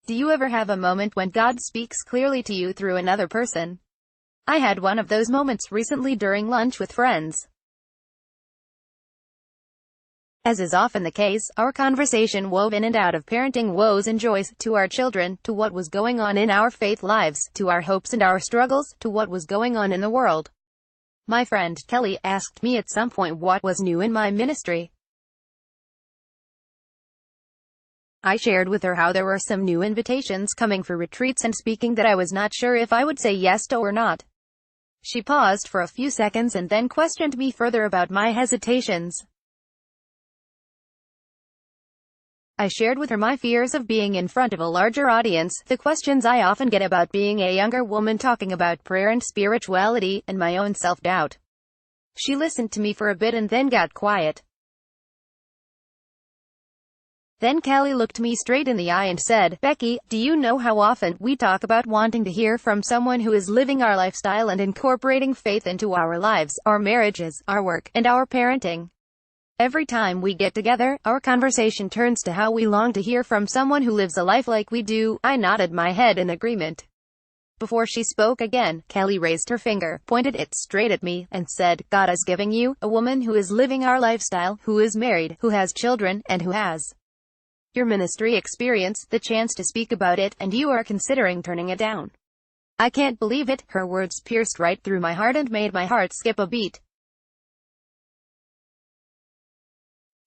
Do you ever have a moment when God speaks clearly to you through another person? I had one of those moments recently during lunch with friends. As is often the case, our conversation wove in and out of parenting woes and joys, to our children, to what was going on in our faith lives, to our hopes and our struggles, to what was going on in the world. My friend, Kelly, asked me at some point what was new in my ministry. I shared with her how there were some new invitations coming for retreats and speaking that I was not sure if I would say yes to or not. She paused for a few seconds and then questioned me further about my hesitations. I shared with her my fears of being in front of a larger audience, the questions I often get about being a younger woman talking about prayer and spirituality, and my own self-doubt. She listened to me for a bit and then got quiet. Then Callie looked me straight in the eye and said, "Becky, do you know how often we talk about wanting to hear from someone who is living our lifestyle and incorporating faith into our lives, our marriages, our work, and our parenting? Every time we get together, our conversation turns to how we long to hear from someone who lives a life like we do." I nodded my head in agreement. Before she spoke again, Kelly raised her finger, pointed it straight at me, and said, "God is giving you a woman who is living our lifestyle, who is married, who has children, and who has your ministry experience, the chance to speak about it, and you are considering turning it down." I can't believe it. Her words pierced right through my heart and made my heart skip a beat.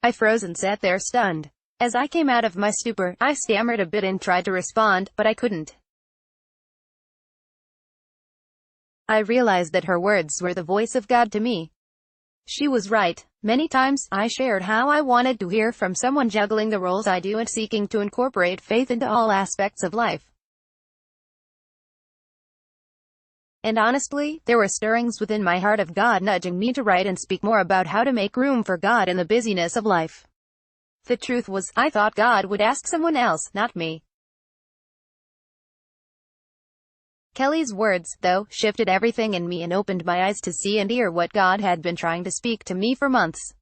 I froze and sat there stunned. As I came out of my stupor, I stammered a bit and tried to respond, but I couldn't. I realized that her words were the voice of God to me. She was right. Many times, I shared how I wanted to hear from someone juggling the roles I do and seeking to incorporate faith into all aspects of life. And honestly, there were stirrings within my heart of God nudging me to write and speak more about how to make room for God in the busyness of life. The truth was, I thought God would ask someone else, not me. Kelly's words, though, shifted everything in me and opened my eyes to see and hear what God had been trying to speak to me for months.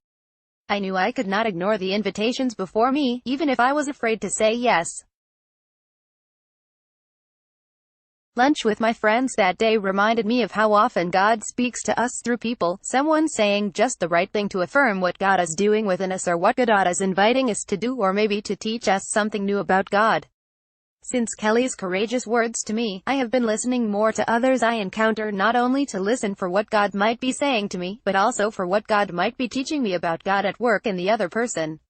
I knew I could not ignore the invitations before me, even if I was afraid to say yes. Lunch with my friends that day reminded me of how often God speaks to us through people, someone saying just the right thing to affirm what God is doing within us or what God is inviting us to do, or maybe to teach us something new about God. Since Kelly's courageous words to me, I have been listening more to others I encounter, not only to listen for what God might be saying to me, but also for what God might be teaching me about God at work in the other person.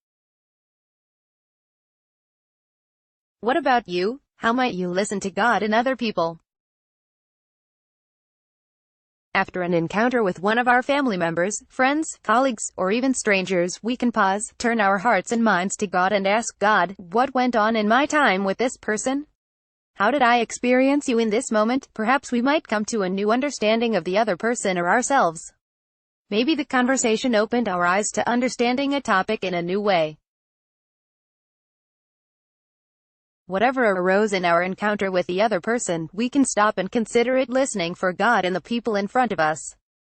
What about you? How might you listen to God in other people? After an encounter with one of our family members, friends, colleagues, or even strangers, we can pause, turn our hearts and minds to God and ask God, what went on in my time with this person? How did I experience you in this moment? Perhaps we might come to a new understanding of the other person or ourselves. Maybe the conversation opened our eyes to understanding a topic in a new way. Whatever arose in our encounter with the other person, we can stop and consider it listening for God in the people in front of us.